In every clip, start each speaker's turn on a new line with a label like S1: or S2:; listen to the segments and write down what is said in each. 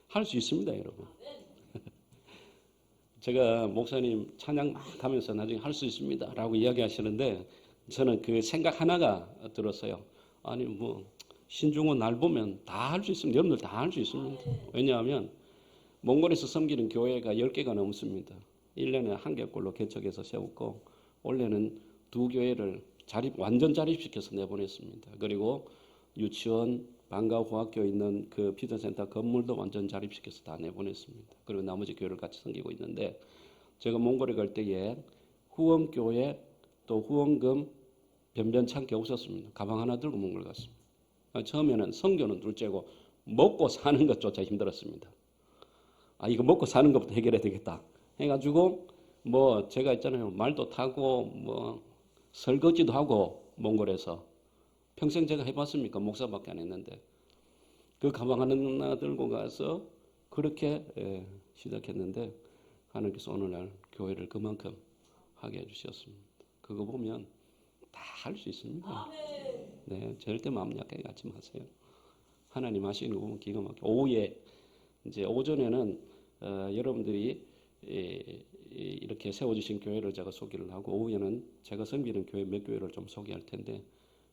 S1: 할 수 있습니다, 여러분. 제가 목사님 찬양 막 하면서 나중에 할 수 있습니다 라고 이야기하시는데 저는 그 생각 하나가 들었어요. 아니 뭐 신중호 날 보면 다 할 수 있습니다. 여러분들 다 할 수 있습니다. 왜냐하면 몽골에서 섬기는 교회가 10개가 넘습니다. 1년에 1개꼴로 개척해서 세웠고 올해는 2교회를 완전 자립시켜서 내보냈습니다. 그리고 유치원, 방과후학교 있는 그 피드센터 건물도 완전 자립시켜서 다 내보냈습니다. 그리고 나머지 교회를 같이 섬기고 있는데 제가 몽골에 갈 때에 후원교회 또 후원금 변변찮게 없었습니다. 가방 하나 들고 몽골 갔습니다. 처음에는 선교는 둘째고 먹고 사는 것조차 힘들었습니다. 이거 먹고 사는 것부터 해결해야 되겠다 해가지고 뭐 제가 있잖아요. 말도 타고 뭐 설거지도 하고 몽골에서 평생 제가 해봤습니까? 목사밖에 안 했는데 그 가방 하나 들고 가서 그렇게 시작했는데 하나님께서 오늘날 교회를 그만큼 하게 해주셨습니다. 그거 보면 다 할 수 있습니다. 네, 절대 마음 약하게 갖지 마세요. 하나님 하시는 거 보면 기가 막혀. 오후에 이제 오전에는 여러분들이 이렇게 세워주신 교회를 제가 소개를 하고 오후에는 제가 섬기는 교회 몇 교회를 좀 소개할 텐데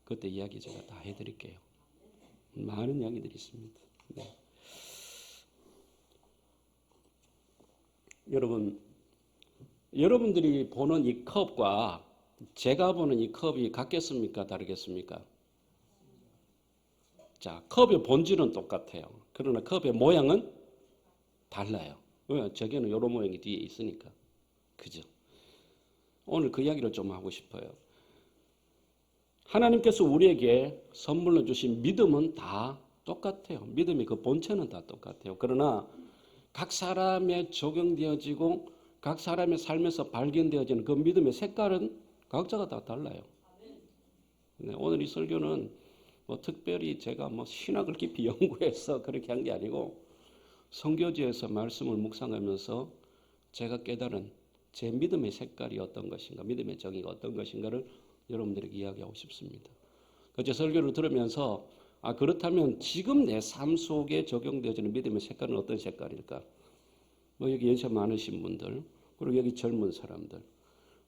S1: 그때 이야기 제가 다 해드릴게요. 많은 이야기들이 있습니다. 네. 여러분들이 보는 이 컵과 제가 보는 이 컵이 같겠습니까? 다르겠습니까? 자, 컵의 본질은 똑같아요. 그러나 컵의 모양은 달라요. 왜? 저게는 이런 모양이 뒤에 있으니까. 그죠? 오늘 그 이야기를 좀 하고 싶어요. 하나님께서 우리에게 선물로 주신 믿음은 다 똑같아요. 믿음의 그 본체는 다 똑같아요. 그러나 각 사람에 적용되어지고 각 사람의 삶에서 발견되어지는 그 믿음의 색깔은 각자가 다 달라요. 네, 오늘 이 설교는 뭐 특별히 제가 뭐 신학을 깊이 연구해서 그렇게 한 게 아니고 선교지에서 말씀을 묵상하면서 제가 깨달은 제 믿음의 색깔이 어떤 것인가, 믿음의 정의가 어떤 것인가를 여러분들에게 이야기하고 싶습니다. 제 설교를 들으면서 그렇다면 지금 내 삶 속에 적용되어지는 믿음의 색깔은 어떤 색깔일까? 뭐 여기 연세 많으신 분들, 그리고 여기 젊은 사람들,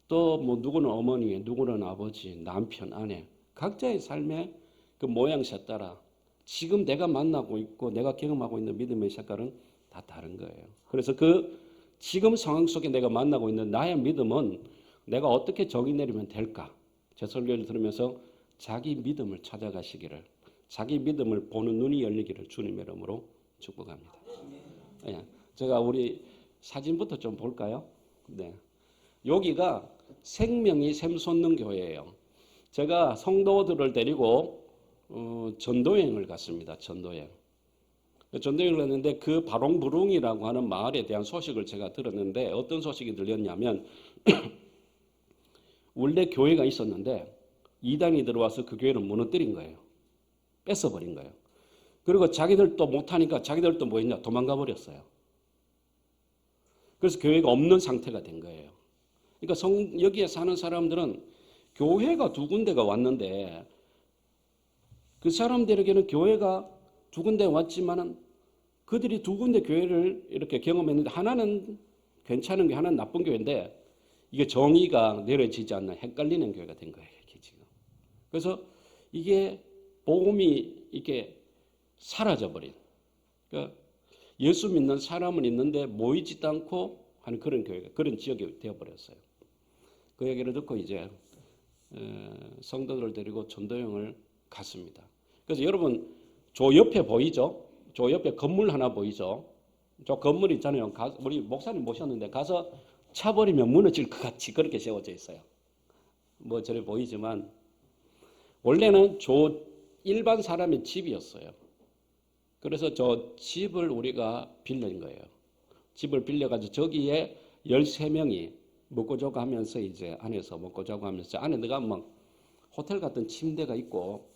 S1: 또 뭐 누구는 어머니, 누구는 아버지, 남편, 아내, 각자의 삶의 그 모양새 따라 지금 내가 만나고 있고 내가 경험하고 있는 믿음의 색깔은 다 다른 거예요. 그래서 그 지금 상황 속에 내가 만나고 있는 나의 믿음은 내가 어떻게 정의 내리면 될까? 제 설교를 들으면서 자기 믿음을 찾아가시기를, 자기 믿음을 보는 눈이 열리기를 주님의 이름으로 축복합니다. 네. 제가 우리 사진부터 좀 볼까요? 네. 여기가 생명이 샘솟는 교회예요. 제가 성도들을 데리고 전도여행을 갔습니다. 전도여행을 갔는데 그 바롱부릉이라고 하는 마을에 대한 소식을 제가 들었는데 어떤 소식이 들렸냐면 원래 교회가 있었는데 이단이 들어와서 그 교회를 무너뜨린 거예요. 뺏어버린 거예요. 그리고 자기들도 못하니까 자기들도 뭐 했냐? 도망가 버렸어요. 그래서 교회가 없는 상태가 된 거예요. 그러니까 여기에 사는 사람들은 교회가 두 군데가 왔는데 그 사람들에게는 교회가 두 군데 왔지만은 그들이 두 군데 교회를 이렇게 경험했는데 하나는 괜찮은 게 하나는 나쁜 교회인데 이게 정의가 내려지지 않는 헷갈리는 교회가 된 거예요. 이렇게 지금. 그래서 이게 복음이 이렇게 사라져버린. 그러니까 예수 믿는 사람은 있는데 모이지도 않고 하는 그런 교회가 그런 지역이 되어버렸어요. 그 얘기를 듣고 이제 성도들을 데리고 전도여행을 갔습니다. 그래서 여러분 저 옆에 보이죠? 저 옆에 건물 하나 보이죠? 저 건물 있잖아요. 우리 목사님 모셨는데 가서 차버리면 무너질 것 같이 그렇게 세워져 있어요. 뭐 저래 보이지만 원래는 저 일반 사람의 집이었어요. 그래서 저 집을 우리가 빌린 거예요. 집을 빌려가지고 저기에 13명이 먹고 자고 하면서 이제 안에서 먹고 자고 하면서 안에 들어가면 호텔 같은 침대가 있고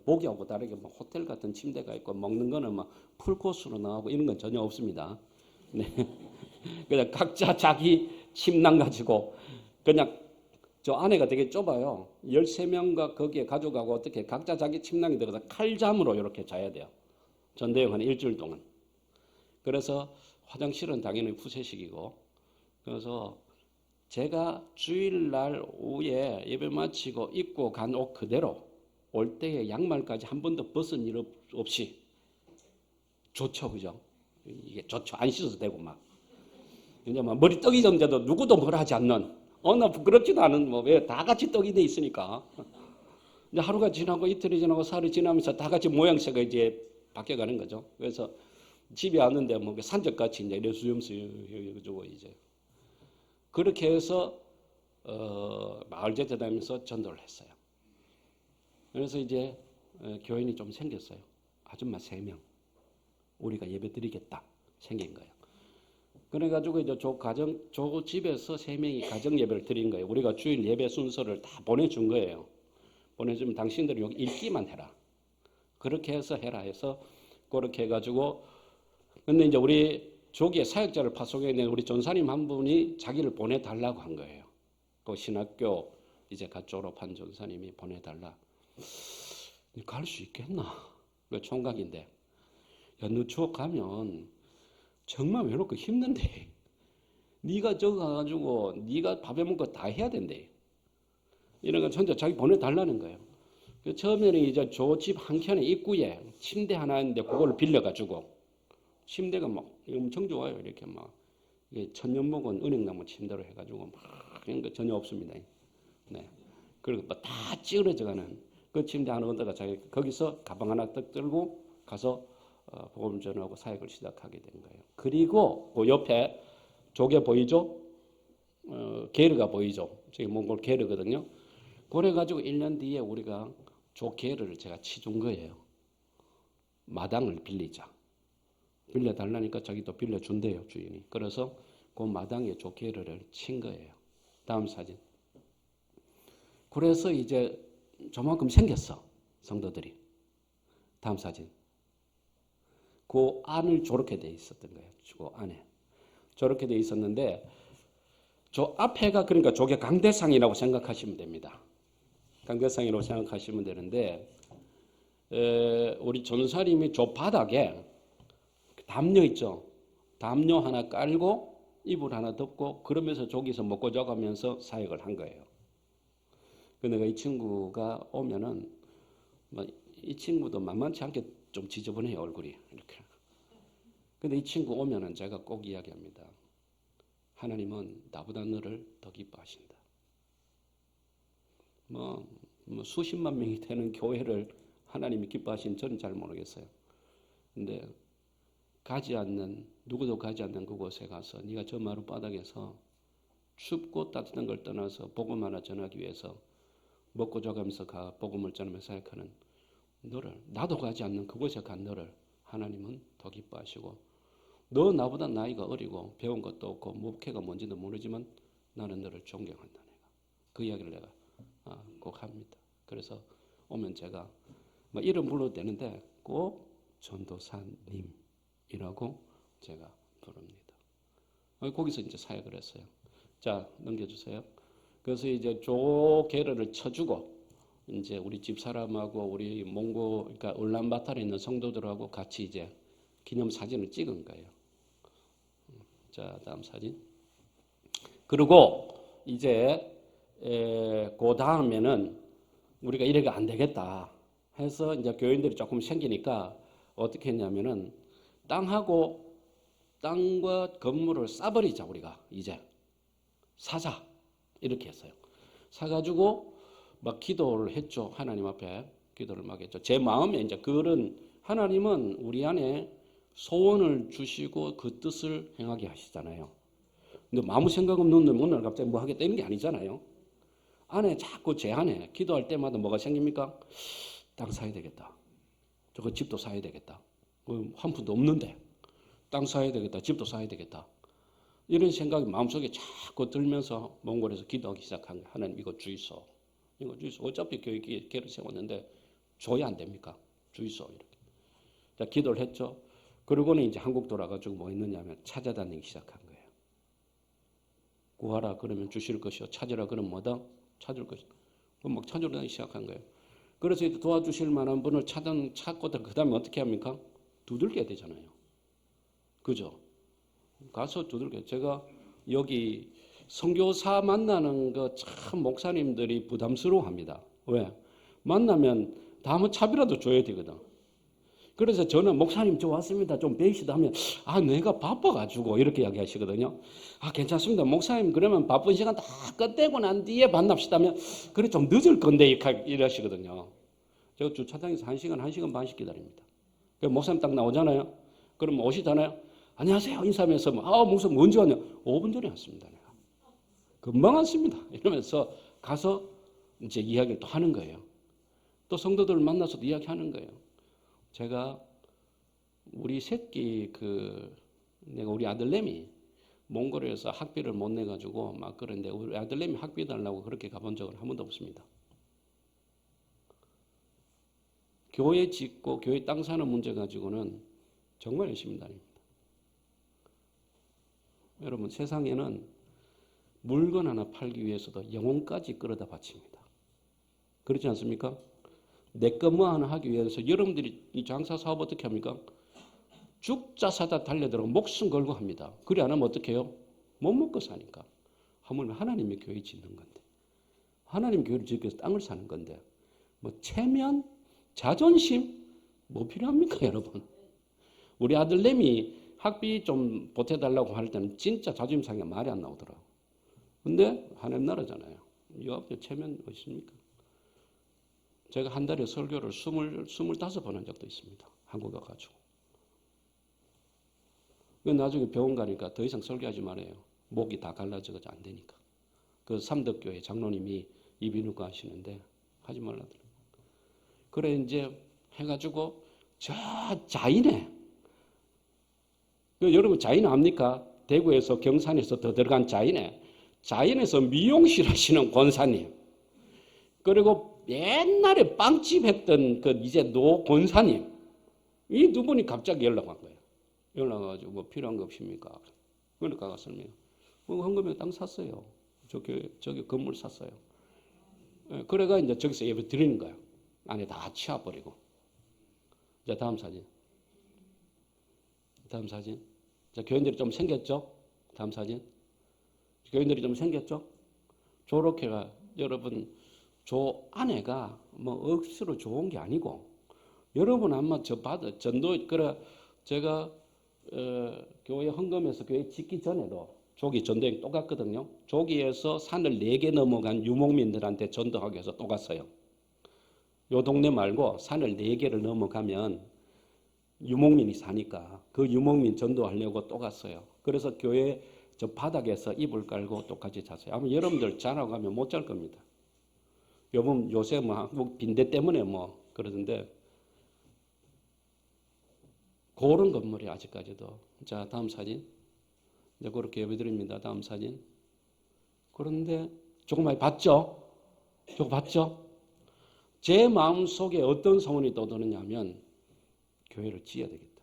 S1: 보기하고 다르게 막 호텔 같은 침대가 있고 먹는 거는 막 풀코스로 나오고 이런 건 전혀 없습니다. 네. 그냥 각자 자기 침낭 가지고 그냥 저 안에가 되게 좁아요. 13명과 거기에 가져가고 어떻게 각자 자기 침낭에 들어가서 칼잠으로 이렇게 자야 돼요. 전대용 한 일주일 동안. 그래서 화장실은 당연히 푸세식이고, 그래서 제가 주일날 오후에 예배 마치고 입고 간 옷 그대로 올 때에 양말까지 한 번도 벗은 일 없이 좋죠, 그죠? 이게 좋죠. 안 씻어도 되고 막. 이제 막 머리 떡이 정도도 누구도 뭘 하지 않는, 어느 부끄럽지도 않은, 뭐 왜 다 같이 떡이 돼 있으니까. 이제 하루가 지나고 이틀이 지나고 사흘이 지나면서 다 같이 모양새가 이제 바뀌어가는 거죠. 그래서 집에 왔는데 뭐 산적같이 이제 수염수 해가지고 이제 그렇게 해서 마을 제자 다니면서 전도를 했어요. 그래서 이제 교인이 좀 생겼어요. 아줌마 3명 우리가 예배 드리겠다 생긴 거예요. 그래가지고 이제 저 집에서 3명이 가정 예배를 드린 거예요. 우리가 주일 예배 순서를 다 보내준 거예요. 보내주면 당신들이 여기 읽기만 해라. 그렇게 해서 해라 해서 그렇게 해가지고, 근데 이제 우리 조기에 사역자를 파송해 있는 우리 전사님 한 분이 자기를 보내달라고 한 거예요. 그 신학교 이제 갓 졸업한 전사님이 보내달라. 갈 수 있겠나? 그 총각인데, 야, 너 저 가면 정말 외롭고 힘든데, 네가 저거 가가지고 네가 밥에 먹고 다 해야 된대. 이런 건 혼자 자기 보내달라는 거예요. 처음에는 이제 저 집 한켠에 입구에 침대 하나 있는데 그걸 빌려가지고, 침대가 막 엄청 좋아요. 이렇게 막 천년 먹은 은행나무 침대로 해가지고 막 그런 거 전혀 없습니다. 네. 그리고 뭐 다 찌그러져가는 그 침대 하나 얻다가 자기 거기서 가방 하나 딱 들고 가서 복음 전하고 사역을 시작하게 된 거예요. 그리고 그 옆에 조개 보이죠? 게르가 보이죠? 저기 몽골 게르거든요. 그래가지고 1년 뒤에 우리가 조 게르를 제가 치준 거예요. 마당을 빌리자. 빌려달라니까 자기도 빌려준대요, 주인이. 그래서 그 마당에 조 게르를 친 거예요. 다음 사진. 그래서 이제 저만큼 생겼어, 성도들이. 다음 사진. 그 안을 저렇게 돼 있었던 거예요. 그 안에. 저렇게 돼 있었는데, 저 앞에가 그러니까 저게 강대상이라고 생각하시면 됩니다. 강대상이라고 생각하시면 되는데, 우리 전사님이 저 바닥에 담요 있죠. 담요 하나 깔고 이불 하나 덮고 그러면서 저기서 먹고 자가면서 사역을 한 거예요. 근데 이 친구가 오면은 이 친구도 만만치 않게 좀 지저분해요, 얼굴이 이렇게. 근데 이 친구 오면은 제가 꼭 이야기합니다. 하나님은 나보다 너를 더 기뻐하신다. 뭐 수십만 명이 되는 교회를 하나님이 기뻐하신 저는 잘 모르겠어요. 근데 누구도 가지 않는 그곳에 가서 네가 저 마루 바닥에서 춥고 따뜻한 걸 떠나서 복음 하나 전하기 위해서 먹고 자가면서 복음을 전하면서 사역하는 너를, 나도 가지 않는 그곳에 간 너를 하나님은 더 기뻐하시고, 너 나보다 나이가 어리고 배운 것도 없고 목회가 뭔지도 모르지만 나는 너를 존경한다. 내가 그 이야기를 내가 꼭 합니다. 그래서 오면 제가 이름 불러도 되는데 꼭 전도사님이라고 제가 부릅니다. 거기서 이제 사역을 했어요. 자, 넘겨주세요. 그래서 이제 조 게르를 쳐주고 이제 우리 집 사람하고 우리 몽고, 그러니까 울란바타르에 있는 성도들하고 같이 이제 기념 사진을 찍은 거예요. 자, 다음 사진. 그리고 이제 그 다음에는 우리가 이래가 안 되겠다 해서 이제 교인들이 조금 생기니까 어떻게 했냐면은 땅과 건물을 싸버리자, 우리가 이제 사자 이렇게 했어요. 사가지고 막 기도를 했죠. 하나님 앞에 기도를 막 했죠. 제 마음에 이제 그런, 하나님은 우리 안에 소원을 주시고 그 뜻을 행하게 하시잖아요. 근데 아무 생각 없는 놈 오늘 갑자기 뭐 하게 되는 게 아니잖아요. 안에 자꾸 제 안에 기도할 때마다 뭐가 생깁니까? 땅 사야 되겠다. 저거 집도 사야 되겠다. 한 푼도 없는데 땅 사야 되겠다. 집도 사야 되겠다. 이런 생각이 마음속에 자꾸 들면서 몽골에서 기도하기 시작한 거예요. 하나님 이거 주이소. 이거 주이소. 어차피 교회를 세웠는데 줘야 안 됩니까? 주이소. 이렇게. 자, 기도를 했죠. 그러고는 이제 한국 돌아가지고 뭐 했느냐 하면 찾아다니기 시작한 거예요. 구하라 그러면 주실 것이요. 찾으라 그러면 뭐다? 찾을 것이요. 그럼 막 찾으러 다니기 시작한 거예요. 그래서 이제 도와주실 만한 분을 찾고 그 다음에 어떻게 합니까? 두들겨야 되잖아요. 그죠? 가서 두들겨. 제가 여기 선교사 만나는 거 참 목사님들이 부담스러워합니다. 왜? 만나면 다음은 차비라도 줘야 되거든. 그래서 저는 목사님 저 왔습니다. 좀 뵈시다 하면 내가 바빠가지고 이렇게 이야기하시거든요. 괜찮습니다. 목사님 그러면 바쁜 시간 다 끝내고 난 뒤에 만납시다 하면 그래 좀 늦을 건데 이러시거든요. 제가 주차장에서 1시간 반씩 기다립니다. 목사님 딱 나오잖아요. 그럼 오시잖아요. 안녕하세요 인사하면서 목사님 언제 왔냐? 5분 전에 왔습니다. 내가. 금방 왔습니다. 이러면서 가서 이제 이야기를 또 하는 거예요. 또 성도들 만나서도 이야기하는 거예요. 제가 우리 새끼 내가 우리 아들내미 몽골에서 학비를 못 내가지고 막 그런데 우리 아들내미 학비 달라고 그렇게 가본 적은 한 번도 없습니다. 교회 짓고 교회 땅 사는 문제 가지고는 정말 열심히 다닙니다. 여러분 세상에는 물건 하나 팔기 위해서도 영혼까지 끌어다 바칩니다. 그렇지 않습니까? 내 거 뭐 하나 하기 위해서 여러분들이 이 장사 사업 어떻게 합니까? 죽자 사다 달려들어 목숨 걸고 합니다. 그래 안 하면 어떻게 해요? 못 먹고 사니까. 하물며 하나님의 교회 짓는 건데. 하나님 교회를 짓기 위해서 땅을 사는 건데. 체면, 자존심 뭐 필요합니까 여러분? 우리 아들내미 학비 좀 보태달라고 할 때는 진짜 자존심 상해 말이 안 나오더라고. 근데 하나님 나라잖아요. 이 앞에 체면 있습니까? 제가 한 달에 설교를 25번 한 적도 있습니다. 한국 와가지고. 나중에 병원 가니까 더 이상 설교하지 말아요. 목이 다 갈라져서 안 되니까. 그 삼덕교회 장로님이 이비인후과 하시는데 하지 말라더라고요. 그래 이제 해가지고 저 자인에 여러분 자인 압니까? 대구에서 경산에서 더 들어간 자인에서 미용실 하시는 권사님 그리고 옛날에 빵집 했던 이제 노 권사님 이 두 분이 갑자기 연락한 거예요. 연락가지고 뭐 필요한 거 없습니까? 그러니까 가서요. 헌금에 땅 샀어요. 저기 건물 샀어요. 그래가 이제 저기서 예배 드리는 거예요. 안에 다 치워버리고. 자 다음 사진. 자 교인들이 좀 생겼죠? 다음 사진. 교인들이 좀 생겼죠? 저렇게가 여러분 저 아내가 억수로 좋은 게 아니고 여러분 아마 전도 제가 교회 헌금해서 교회 짓기 전에도 조기 전도행 또 갔거든요. 조기에서 산을 4개 넘어간 유목민들한테 전도하기 위해서 또 갔어요. 요 동네 말고 산을 4개를 넘어가면 유목민이 사니까 그 유목민 전도하려고 또 갔어요. 그래서 교회 저 바닥에서 이불 깔고 똑같이 잤어요. 아마 여러분들 자라고 가면 못 잘 겁니다. 요새 한국 빈대 때문에 그러던데 그런 건물이 아직까지도. 자 다음 사진. 이제 그렇게 예배드립니다. 다음 사진. 그런데 조금 많이 봤죠? 저거 봤죠? 제 마음속에 어떤 소원이 떠도느냐 하면 교회를 지어야 되겠다.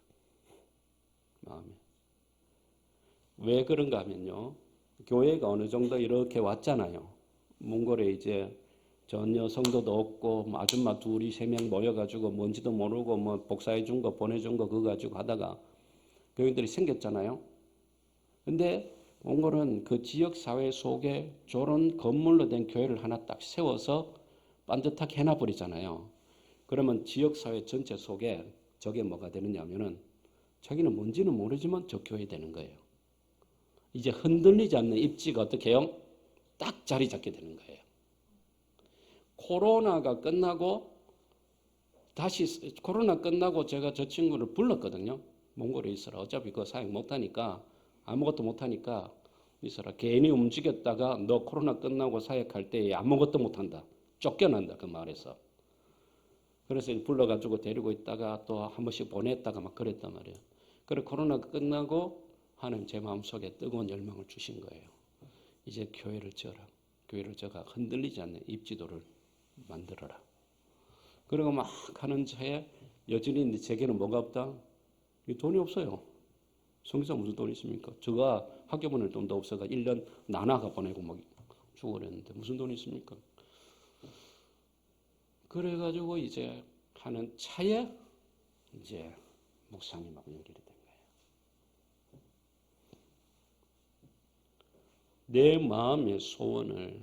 S1: 마음에. 왜 그런가 하면요. 교회가 어느 정도 이렇게 왔잖아요. 몽골에 이제 전혀 성도도 없고 아줌마 2, 3명 모여가지고 뭔지도 모르고 복사해 준 거 보내준 거 그거 가지고 하다가 교인들이 생겼잖아요. 근데 몽골은 그 지역 사회 속에 저런 건물로 된 교회를 하나 딱 세워서 반듯하게 해놔버리잖아요. 그러면 지역 사회 전체 속에 저게 뭐가 되느냐면은 자기는 뭔지는 모르지만 저 교회 되는 거예요. 이제 흔들리지 않는 입지가 어떻게 해요? 딱 자리 잡게 되는 거예요. 코로나 끝나고 제가 저 친구를 불렀거든요. 몽골에 있어라. 어차피 그거 사역 못하니까 아무것도 못하니까 있어라. 괜히 움직였다가 너 코로나 끝나고 사역할 때 아무것도 못한다. 쫓겨난다. 그 말에서. 그래서 불러가지고 데리고 있다가 또 한 번씩 보냈다가 막 그랬단 말이에요. 그래 코로나 끝나고 하나님 제 마음속에 뜨거운 열망을 주신 거예요. 이제 교회를 지어라. 교회를 지어가 흔들리지 않는 입지도를 만들어라. 그리고 막 하는 차에 여전히 제게는 뭐가 없다? 돈이 없어요. 성교사 무슨 돈이 있습니까? 제가 학교 보낼 돈도 없어가 1년 나나가 보내고 막 죽어버렸는데 무슨 돈이 있습니까? 그래가지고 이제 하는 차에 이제 목사님하고 연결이 된 거예요. 내 마음의 소원을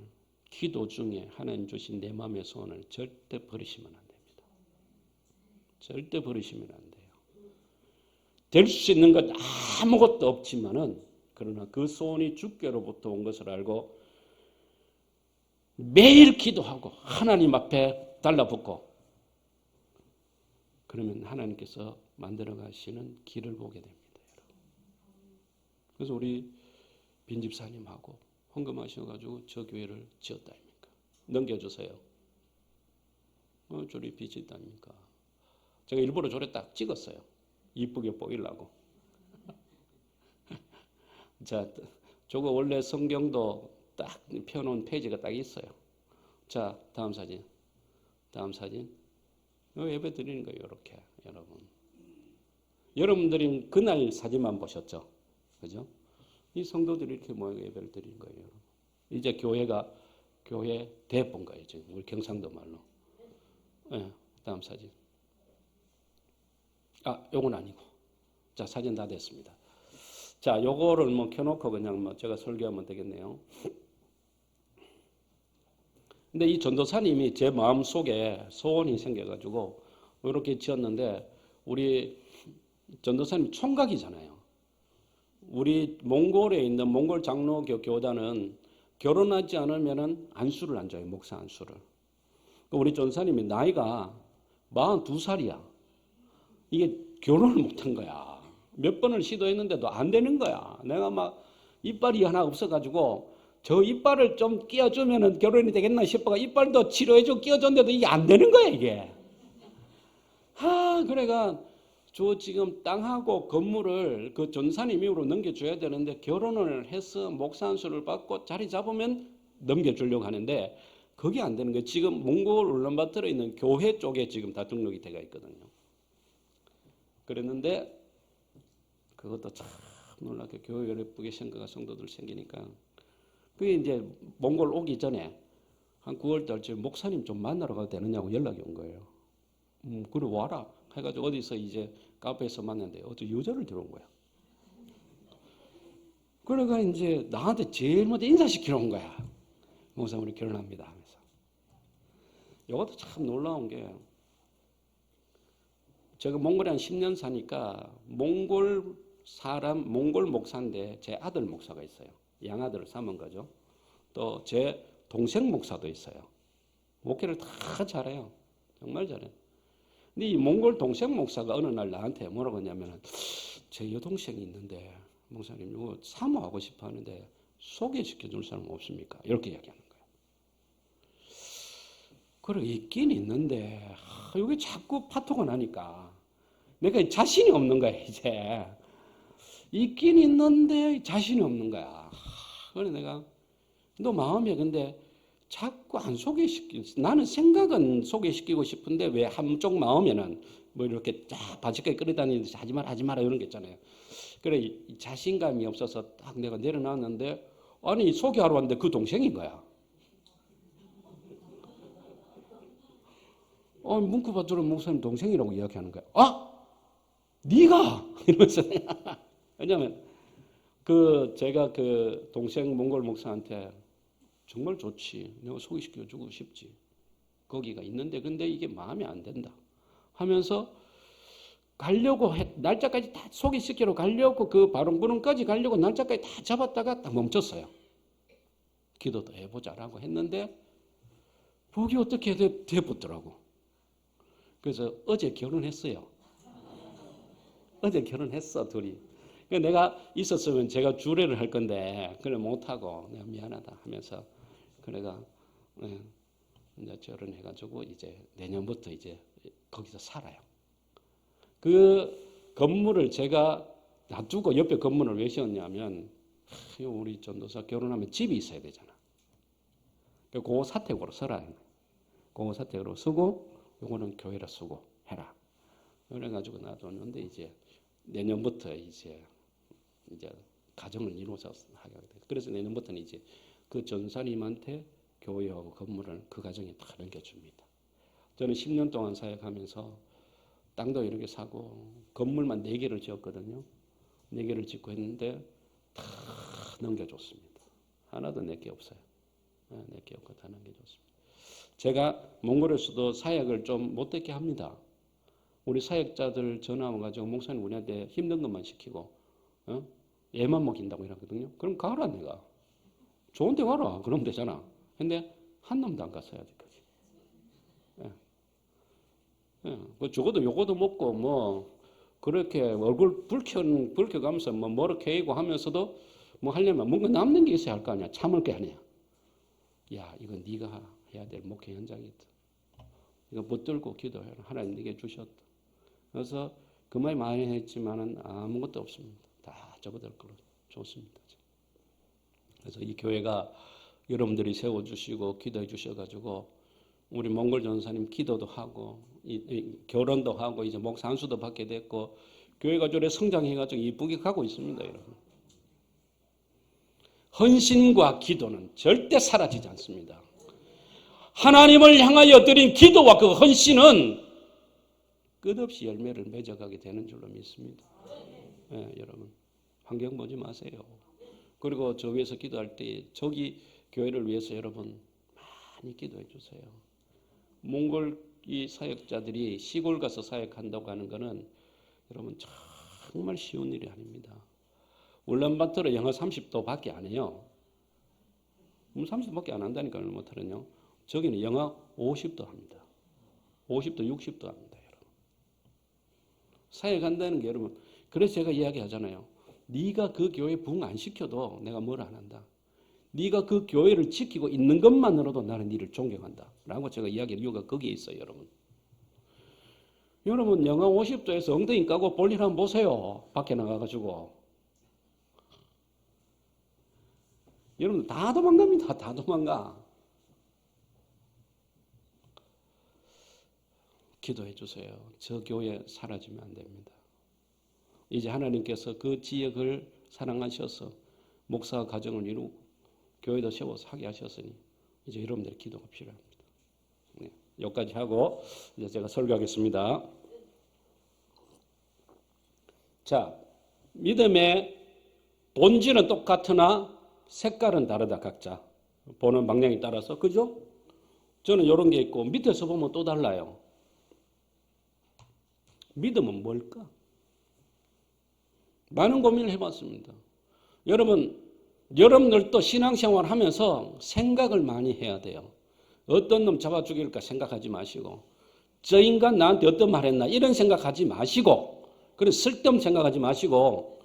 S1: 기도 중에 하나님 주신 내 마음의 소원을 절대 버리시면 안 됩니다. 절대 버리시면 안 돼요. 될 수 있는 것 아무것도 없지만은 그러나 그 소원이 주께로부터 온 것을 알고 매일 기도하고 하나님 앞에 달라붙고 그러면 하나님께서 만들어 가시는 길을 보게 됩니다. 그래서 우리 빈집사님하고 헌금하셔가지고 저 교회를 지었다 아닙니까? 넘겨주세요. 저리 빚이 있다니까. 제가 일부러 저래 딱 찍었어요. 이쁘게 보이려고. 자, 저거 원래 성경도 딱 펴놓은 페이지가 딱 있어요. 자, 다음 사진. 다음 사진. 예배 드리는 거예요, 이렇게, 여러분. 여러분들이 그날 사진만 보셨죠? 그죠? 이 성도들이 이렇게 모여 예배를 드리는 거예요, 여러분. 이제 교회가 교회 대본 거예요, 지금. 우리 경상도 말로. 네, 다음 사진. 요건 아니고. 자, 사진 다 됐습니다. 자, 요거를 뭐 켜놓고 그냥 뭐 제가 설교하면 되겠네요. 근데 이 전도사님이 제 마음 속에 소원이 생겨가지고 이렇게 지었는데 우리 전도사님 총각이잖아요. 우리 몽골에 있는 몽골 장로교 교단은 결혼하지 않으면은 안수를 안 줘요. 목사 안수를. 우리 전도사님이 나이가 42살이야. 이게 결혼을 못한 거야. 몇 번을 시도했는데도 안 되는 거야. 내가 막 이빨이 하나 없어가지고 저 이빨을 좀 끼워주면은 결혼이 되겠나 싶어가 이빨도 치료해주고 끼워줬는데도 이게 안 되는 거야, 이게. 그래가 저 지금 땅하고 건물을 그 전사님 이후로 넘겨줘야 되는데 결혼을 해서 목사 안수를 받고 자리 잡으면 넘겨주려고 하는데 그게 안 되는 거예요. 지금 몽골 울란바토르에 있는 교회 쪽에 지금 다 등록이 돼가 있거든요. 그랬는데 그것도 참 놀랍게 교회를 예쁘게 생각한 성도들 생기니까 그게 이제 몽골 오기 전에 한 9월 달쯤 목사님 좀 만나러 가도 되느냐고 연락이 온 거예요. 그래 와라 해가지고 어디서 이제 카페에서 만났는데 어떤 여자를 들어온 거야. 그래가 이제 나한테 제일 먼저 인사시키러 온 거야. 목사 우리 결혼합니다 하면서. 이것도 참 놀라운 게 제가 몽골에 한 10년 사니까 몽골 목사인데 제 아들 목사가 있어요. 양아들을 삼은 거죠. 또 제 동생 목사도 있어요. 목회를 다 잘해요. 정말 잘해요. 근데 이 몽골 동생 목사가 어느 날 나한테 뭐라고 했냐면 제 여동생이 있는데 목사님 이거 사모하고 싶어 하는데 소개시켜 줄 사람 없습니까? 이렇게 이야기하는 거예요. 그래 있긴 있는데 이게 자꾸 파토가 나니까 내가 자신이 없는 거야 이제. 있긴 있는데 자신이 없는 거야. 그래 내가 너 마음에 근데 자꾸 안 나는 생각은 소개시키고 싶은데 왜 한쪽 마음에는 뭐 이렇게 쫙 바지까지 끌어다니는데 하지 마라 이런 게 있잖아요. 그래 자신감이 없어서 딱 내가 내려놨는데 아니 소개하러 왔는데 그 동생인 거야. 문구받들은 목사님 동생이라고 이야기하는 거야. 네가 이러면서 왜냐면 제가 그 동생 몽골 목사한테 정말 좋지. 내가 소개시켜주고 싶지. 거기가 있는데 근데 이게 마음에 안 든다. 하면서 가려고 날짜까지 다 소개시키러 가려고 그 바롱부릉까지 가려고 날짜까지 다 잡았다가 딱 멈췄어요. 기도도 해보자라고 했는데 그게 어떻게 돼보더라고. 그래서 어제 결혼했어요. 어제 결혼했어 둘이. 내가 있었으면 제가 주례를 할 건데 그래 못하고 내가 미안하다 하면서 그래가 이제 결혼해가지고 이제 내년부터 이제 거기서 살아요. 그 건물을 제가 놔두고 옆에 건물을 왜 지었냐면 우리 전도사 결혼하면 집이 있어야 되잖아. 그거 사택으로 써라. 그거 사택으로 쓰고 요거는 교회로 쓰고 해라. 그래가지고 놔뒀는데 이제 내년부터 이제 가정을 이루어서 하게 돼. 그래서 내년부터는 이제 그 전사님한테 교회하고 건물을 그 가정에 다 넘겨줍니다. 저는 10년 동안 사역하면서 땅도 이렇게 사고 건물만 4개를 지었거든요. 4개를 짓고 했는데 다 넘겨줬습니다. 하나도 내게 없어요. 내게 없고 다 남겨줬습니다. 제가 몽골에서도 사역을 좀 못되게 합니다. 우리 사역자들 전화 와가지고 목사님 우리한테 힘든 것만 시키고 애만 먹인다고 이러거든요. 그럼 가라 내가. 좋은 데 가라. 그러면 되잖아. 근데 한 놈도 안 갔어야 돼까지. 적어도 요거도 먹고 뭐 그렇게 얼굴 붉혀가면서 뭐 머쓱해이고 하면서도 뭐 하려면 뭔가 남는 게 있어야 할 거 아니야. 참을 게 아니야. 야, 이건 네가 해야 될 목회 현장이다. 이거 붙들고 기도해라. 하나님 네게 주셨다. 그래서 그 말 많이 했지만은 아무것도 없습니다. 다 접어들 걸로 좋습니다. 그래서 이 교회가 여러분들이 세워주시고 기도해 주셔가지고 우리 몽골 전사님 기도도 하고 결혼도 하고 이제 목사 안수도 받게 됐고 교회가 저래 성장해가지고 이쁘게 가고 있습니다, 여러분. 헌신과 기도는 절대 사라지지 않습니다. 하나님을 향하여 드린 기도와 그 헌신은 끝없이 열매를 맺어가게 되는 줄로 믿습니다. 여러분 환경 보지 마세요. 그리고 저 위에서 기도할 때 저기 교회를 위해서 여러분 많이 기도해 주세요. 몽골 이 사역자들이 시골 가서 사역한다고 하는 것은 여러분 정말 쉬운 일이 아닙니다. 울란바토르 영하 30도밖에 안 해요. 30도밖에 안 한다니까요. 울란바토르는요. 저기는 영하 50도 합니다. 50도, 60도 합니다. 여러분. 사역한다는 게 여러분. 그래서 제가 이야기하잖아요. 네가 그 교회 부흥 안 시켜도 내가 뭘 안 한다. 네가 그 교회를 지키고 있는 것만으로도 나는 네를 존경한다. 라고 제가 이야기할 이유가 거기에 있어요. 여러분. 여러분 영하 50도에서 엉덩이 까고 볼일 한번 보세요. 밖에 나가가지고. 여러분 다 도망갑니다. 다 도망가. 기도해 주세요. 저 교회 사라지면 안 됩니다. 이제 하나님께서 그 지역을 사랑하셔서 목사 가정을 이루고 교회도 세워서 하게 하셨으니 이제 여러분들의 기도가 필요합니다. 네, 여기까지 하고 이제 제가 설교하겠습니다. 자, 믿음의 본질은 똑같으나 색깔은 다르다. 각자 보는 방향에 따라서. 그죠? 저는 이런 게 있고 밑에서 보면 또 달라요. 믿음은 뭘까? 많은 고민을 해봤습니다. 여러분들도 신앙생활 하면서 생각을 많이 해야 돼요. 어떤 놈 잡아 죽일까 생각하지 마시고 저 인간 나한테 어떤 말 했나 이런 생각하지 마시고 그런 쓸데없는 생각하지 마시고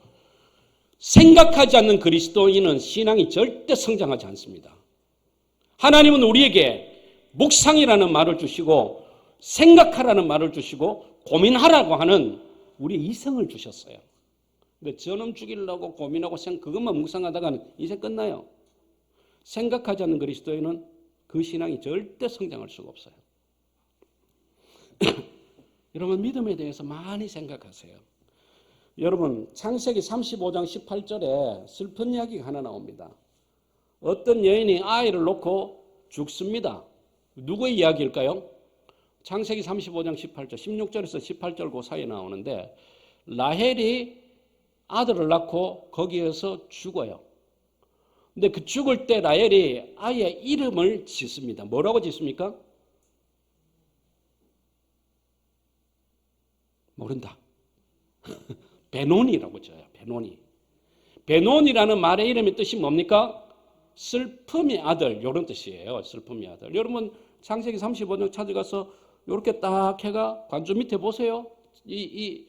S1: 생각하지 않는 그리스도인은 신앙이 절대 성장하지 않습니다. 하나님은 우리에게 묵상이라는 말을 주시고 생각하라는 말을 주시고 고민하라고 하는 우리 이성을 주셨어요. 근데 저놈 죽이려고 고민하고 그것만 묵상하다가는 인생 끝나요. 생각하지 않는 그리스도인은 그 신앙이 절대 성장할 수가 없어요. 여러분 믿음에 대해서 많이 생각하세요. 여러분 창세기 35장 18절에 슬픈 이야기가 하나 나옵니다. 어떤 여인이 아이를 놓고 죽습니다. 누구의 이야기일까요? 창세기 35장 18절, 16절에서 18절 그 사이에 나오는데 라헬이 아들을 낳고 거기에서 죽어요. 근데 그 죽을 때 라헬이 아이의 이름을 짓습니다. 뭐라고 짓습니까? 모른다. 베논이라고 져요. 베논이. 베논이라는 말의 이름의 뜻이 뭡니까? 슬픔의 아들 이런 뜻이에요. 슬픔의 아들. 여러분 창세기 35장 찾아가서 이렇게 딱 해가 관주 밑에 보세요. 이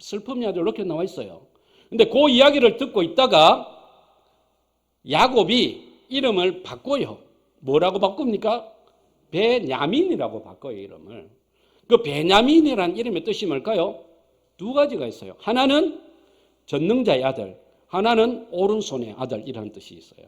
S1: 슬픔의 아들 이렇게 나와 있어요. 근데 그 이야기를 듣고 있다가 야곱이 이름을 바꿔요. 뭐라고 바꿉니까? 베냐민이라고 바꿔요. 이름을. 그 베냐민이라는 이름의 뜻이 뭘까요? 두 가지가 있어요. 하나는 전능자의 아들, 하나는 오른손의 아들이라는 뜻이 있어요.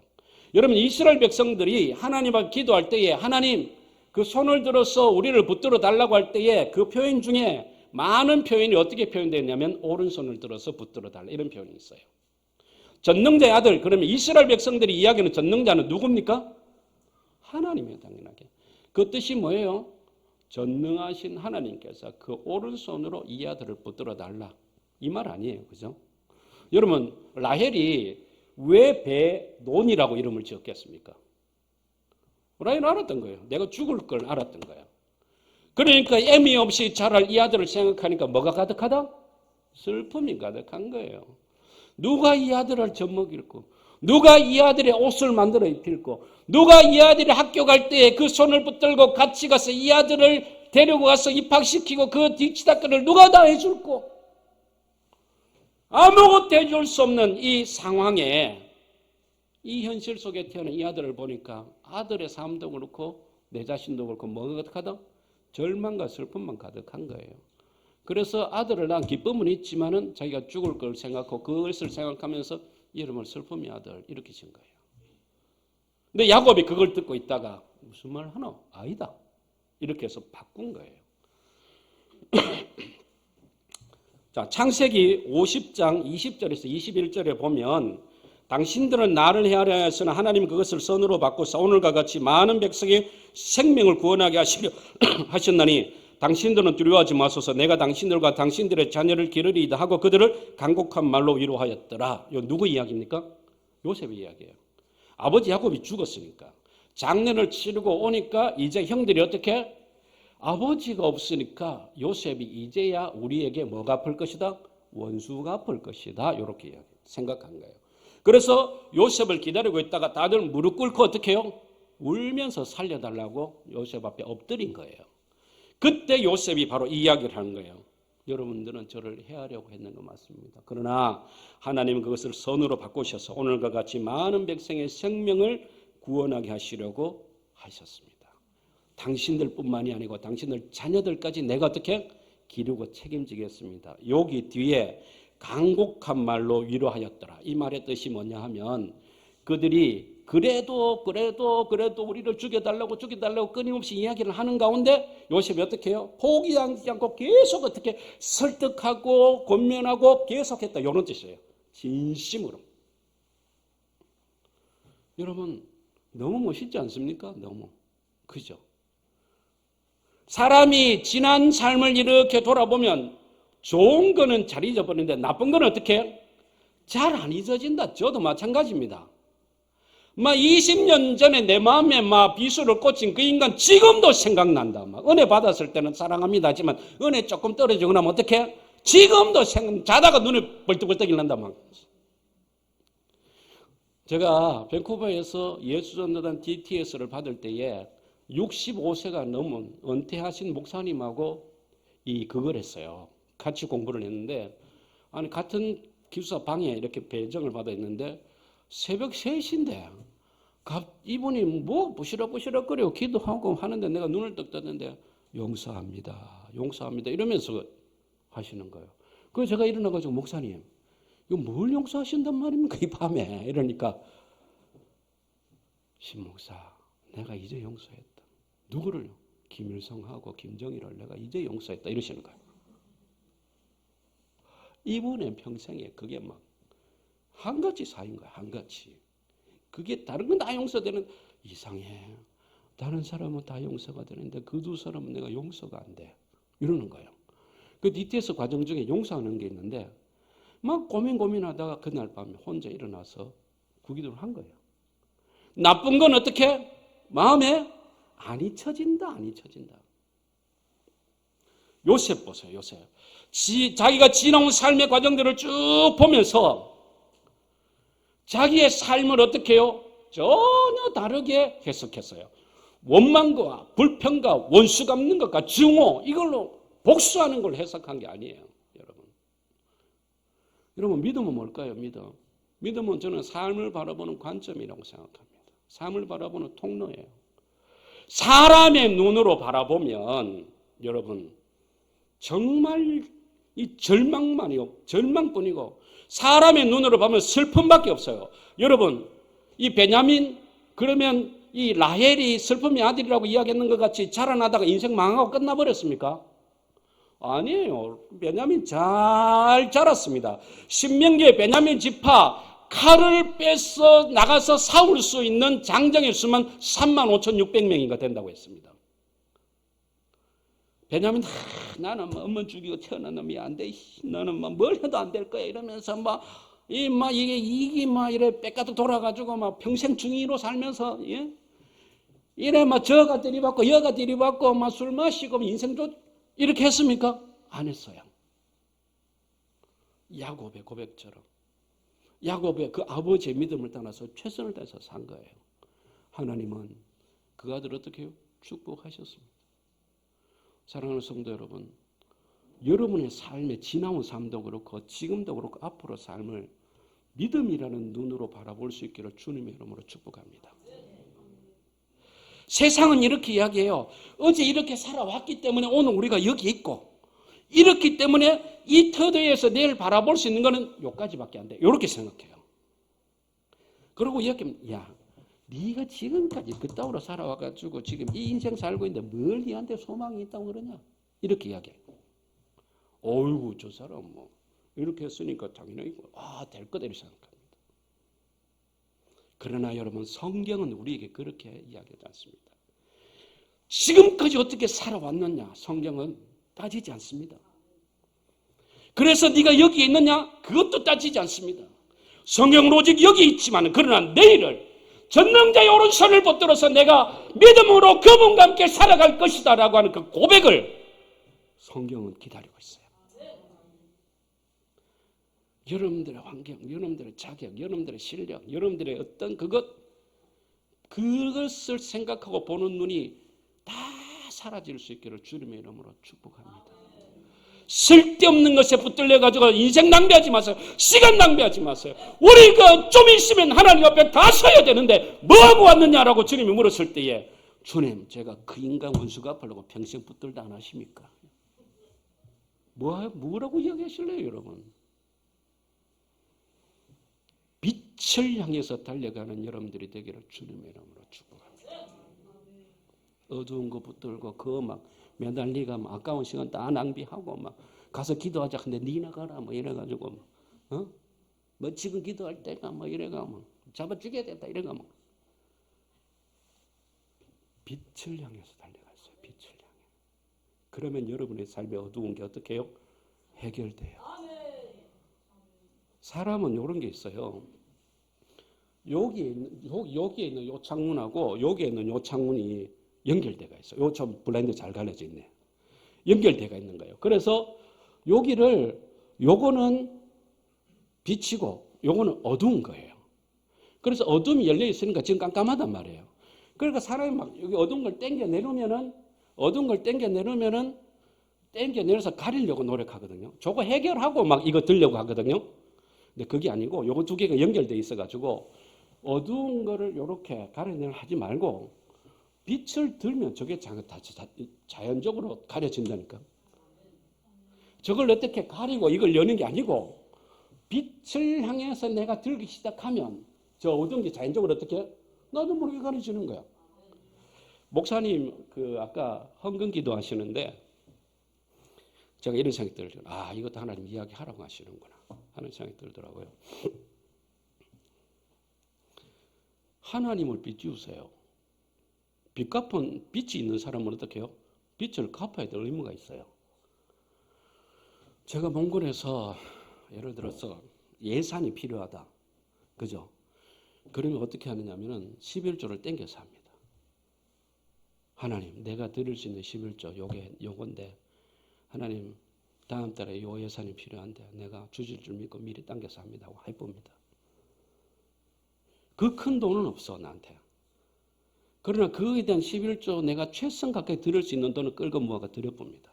S1: 여러분 이스라엘 백성들이 하나님 앞에 기도할 때에 하나님 그 손을 들어서 우리를 붙들어 달라고 할 때에 그 표현 중에 많은 표현이 어떻게 표현되냐면 오른손을 들어서 붙들어 달라 이런 표현이 있어요. 전능자의 아들. 그러면 이스라엘 백성들이 이야기하는 전능자는 누굽니까? 하나님이에요. 당연하게. 그 뜻이 뭐예요? 전능하신 하나님께서 그 오른손으로 이 아들을 붙들어 달라 이 말 아니에요. 그죠? 여러분 라헬이 왜 베논이라고 이름을 지었겠습니까? 라헬은 알았던 거예요. 내가 죽을 걸 알았던 거예요. 그러니까 애미 없이 자랄 이 아들을 생각하니까 뭐가 가득하다? 슬픔이 가득한 거예요. 누가 이 아들을 젖먹일고, 누가 이 아들의 옷을 만들어 입힐고, 누가 이 아들이 학교 갈 때 그 손을 붙들고 같이 가서 이 아들을 데리고 가서 입학시키고 그 뒤치다거리를 누가 다 해줄고, 아무것도 해줄 수 없는 이 상황에 이 현실 속에 태어난 이 아들을 보니까 아들의 삶도 그렇고 내 자신도 그렇고 뭐가 가득하다? 절망과 슬픔만 가득한 거예요. 그래서 아들을 낳은 기쁨은 있지만은 자기가 죽을 걸 생각하고 그것을 생각하면서 이름을 슬픔의 아들 이렇게 지은 거예요. 근데 야곱이 그걸 듣고 있다가 무슨 말 하나? 아니다. 이렇게 해서 바꾼 거예요. 자, 창세기 50장 20절에서 21절에 보면 당신들은 나를 헤아려 하였으나 하나님 그것을 선으로 바꾸사 오늘과 같이 많은 백성의 생명을 구원하게 하시려 하셨나니 당신들은 두려워하지 마소서 내가 당신들과 당신들의 자녀를 기르리이다 하고 그들을 간곡한 말로 위로하였더라. 이거 누구 이야기입니까? 요셉의 이야기예요. 아버지 야곱이 죽었으니까 장례를 치르고 오니까 이제 형들이 어떻게? 아버지가 없으니까 요셉이 이제야 우리에게 뭐가 갚을 것이다? 원수가 갚을 것이다. 이렇게 생각한 거예요. 그래서 요셉을 기다리고 있다가 다들 무릎 꿇고 어떻게 해요? 울면서 살려달라고 요셉 앞에 엎드린 거예요. 그때 요셉이 바로 이 이야기를 하는 거예요. 여러분들은 저를 해하려고 했는 거 맞습니다. 그러나 하나님은 그것을 선으로 바꾸셔서 오늘과 같이 많은 백성의 생명을 구원하게 하시려고 하셨습니다. 당신들뿐만이 아니고 당신들 자녀들까지 내가 어떻게 기르고 책임지겠습니다. 여기 뒤에 간곡한 말로 위로하였더라. 이 말의 뜻이 뭐냐 하면 그들이 그래도 우리를 죽여달라고 끊임없이 이야기를 하는 가운데 요셉이 어떻게 해요? 포기하지 않고 계속 어떻게 설득하고 권면하고 계속했다. 이런 뜻이에요. 진심으로. 여러분 너무 멋있지 않습니까? 너무. 그죠? 사람이 지난 삶을 이렇게 돌아보면 좋은 거는 잘 잊어버리는데 나쁜 거는 어떻게 해요? 잘 안 잊어진다. 저도 마찬가지입니다. 20년 전에 내 마음에 비수를 꽂힌 그 인간 지금도 생각난다. 은혜 받았을 때는 사랑합니다 하지만 은혜 조금 떨어지고 나면 어떻게? 지금도 자다가 눈에 벌떡벌떡 일난다. 제가 밴쿠버에서 예수전도단 DTS를 받을 때에 65세가 넘은 은퇴하신 목사님하고 그걸 했어요. 같이 공부를 했는데 아니 같은 기숙사 방에 이렇게 배정을 받아 있는데 새벽 3시인데 이분이 부시럭부시럭거리고 기도하고 하는데 내가 눈을 떡 떴는데 용서합니다 이러면서 하시는 거예요. 그래서 제가 일어나가지고 목사님 이거 뭘 용서하신단 말입니까 이 밤에 이러니까 신목사 내가 이제 용서했다. 누구를? 김일성하고 김정일을 내가 이제 용서했다 이러시는 거예요. 이분의 평생에 그게 한가지 사인 거야. 한가지. 그게 다른 건 다 용서되는 이상해. 다른 사람은 다 용서가 되는데 그 두 사람은 내가 용서가 안 돼. 이러는 거예요. 그 DTS 과정 중에 용서하는 게 있는데 고민하다가 그날 밤에 혼자 일어나서 구기도를 한 거예요. 나쁜 건 어떻게? 마음에 안 잊혀진다. 요셉 보세요. 요셉. 자기가 지나온 삶의 과정들을 쭉 보면서 자기의 삶을 어떻게 해요? 전혀 다르게 해석했어요. 원망과 불평과 원수 갚는 것과 증오 이걸로 복수하는 걸 해석한 게 아니에요. 여러분 믿음은 뭘까요? 믿음은 저는 삶을 바라보는 관점이라고 생각합니다. 삶을 바라보는 통로예요. 사람의 눈으로 바라보면 여러분 정말 이 절망뿐이고 사람의 눈으로 보면 슬픔밖에 없어요. 여러분 이 베냐민 그러면 이 라헬이 슬픔의 아들이라고 이야기했는 것 같이 자라나다가 인생 망하고 끝나버렸습니까? 아니에요. 베냐민 잘 자랐습니다. 신명기에 베냐민 지파 칼을 빼서 나가서 싸울 수 있는 장정의 수만 35,600명인가 된다고 했습니다. 베냐민 나는 엄마 죽이고 태어난 놈이 안 돼. 너는 뭘 해도 안 될 거야 이러면서 이게 막 이래 빽가득 돌아가지고 막 평생 중인으로 살면서, 예? 이래 막 저가 들이받고 여가 들이받고 막 술 마시고 인생도 이렇게 했습니까? 안 했어요. 야곱의 고백처럼. 야곱의 그 아버지의 믿음을 따라서 최선을 다해서 산 거예요. 하나님은 그 아들 어떻게 해요? 축복하셨습니다. 사랑하는 성도 여러분, 여러분의 삶의 지나온 삶도 그렇고 지금도 그렇고 앞으로 삶을 믿음이라는 눈으로 바라볼 수 있기를 주님의 이름으로 축복합니다. 세상은 이렇게 이야기해요. 어제 이렇게 살아왔기 때문에 오늘 우리가 여기 있고, 이렇기 때문에 이 터대에서 내일 바라볼 수 있는 것은 여기까지밖에 안 돼. 이렇게 생각해요. 그리고 이야기하면, 야, 네가 지금까지 그따위로 살아와가지고 지금 이 인생 살고 있는데 뭘 네한테 소망이 있다고 그러냐? 이렇게 이야기해요. 어이구, 저 사람 뭐 이렇게 했으니까 당연히 될 거다 이렇게 생각합니다. 그러나 여러분, 성경은 우리에게 그렇게 이야기하지 않습니다. 지금까지 어떻게 살아왔느냐, 성경은 따지지 않습니다. 그래서 네가 여기 있느냐, 그것도 따지지 않습니다. 성경은 오직 여기 있지만 그러나 내일을 전능자의 오른손을 붙들어서 내가 믿음으로 그분과 함께 살아갈 것이다 라고 하는 그 고백을 성경은 기다리고 있어요. 여러분들의 환경, 여러분들의 자격, 여러분들의 실력, 여러분들의 어떤 그것을 생각하고 보는 눈이 다 사라질 수 있기를 주님의 이름으로 축복합니다. 쓸데없는 것에 붙들려가지고 인생 낭비하지 마세요. 시간 낭비하지 마세요. 우리가 좀 있으면 하나님 앞에 다 서야 되는데 뭐하고 왔느냐라고 주님이 물었을 때에, 주님, 제가 그 인간 원수 갚으려고 평생 붙들다 안 하십니까? 뭐라고 이야기하실래요, 여러분? 빛을 향해서 달려가는 여러분들이 되기를 주님의 이름으로 축복합니다. 어두운 거 붙들고 그거 막 매달리가 막 아까운 시간 다 낭비하고 막 가서 기도하자 근데 니나 가라 뭐 이래가지고 뭐 지금 기도할 때가 뭐 이래가 뭐 잡아 죽여야 된다 이래가 뭐 빛을 향해서 달려갔어요. 빛을 향해. 그러면 여러분의 삶의 어두운 게 어떻게 해요? 해결돼요. 사람은 이런 게 있어요. 여기에 있는 요 창문하고 여기에 있는 요 창문이 연결대가 있어요. 요 저 블라인드 잘 갈라져 있네. 연결대가 있는 거예요. 그래서 요거는 빛이고 요거는 어두운 거예요. 그래서 어둠이 열려 있으니까 지금 깜깜하단 말이에요. 그러니까 사람이 막 여기 어두운 걸 땡겨내려서 가리려고 노력하거든요. 저거 해결하고 막 이거 들려고 하거든요. 근데 그게 아니고 요거 두 개가 연결돼 있어가지고 어두운 거를 이렇게 가려내려 하지 말고 빛을 들면 저게 자연적으로 가려진다니까. 저걸 어떻게 가리고 이걸 여는 게 아니고 빛을 향해서 내가 들기 시작하면 저 어두운 게 자연적으로 어떻게 나도 모르게 가려지는 거야. 목사님 아까 헌금 기도하시는데 제가 이런 생각이 들어요. 이것도 하나님 이야기하라고 하시는구나 하는 생각이 들더라고요. 하나님을 비추세요. 빚 갚은 빚이 있는 사람은 어떻게 해요? 빚을 갚아야 될 의무가 있어요. 제가 몽골에서 예를 들어서 예산이 필요하다. 그죠? 그러면 어떻게 하느냐면은 11조를 땡겨서 합니다. 하나님, 내가 드릴 수 있는 11조 요건데 하나님 다음 달에 요 예산이 필요한데 내가 주실 줄 믿고 미리 당겨서 합니다 하고 해봅니다. 그 큰 돈은 없어 나한테. 그러나 그거에 대한 11조 내가 최선 가까이 들을 수 있는 돈을 끌고 모아가 드려봅니다.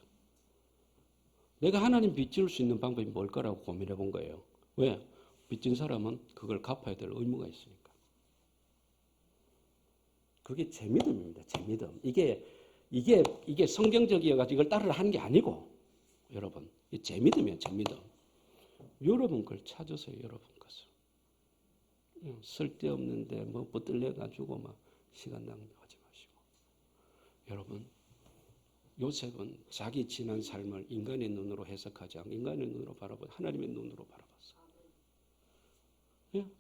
S1: 내가 하나님 빚질 수 있는 방법이 뭘 거라고 고민해 본 거예요. 왜? 빚진 사람은 그걸 갚아야 될 의무가 있으니까. 그게 제 믿음입니다. 제 믿음. 이게 성경적이어가지고 이걸 따르려 하는 게 아니고 여러분, 제 믿음이에요. 제 믿음. 여러분 걸 찾으세요. 여러분 것을. 쓸데없는데 뭐 붙들려가지고 막 시간 낭비하지 마시고. 여러분, 요셉은 자기 지난 삶을 인간의 눈으로 해석하지 않고 인간의 눈으로 바라보고 하나님의 눈으로 바라봤어요.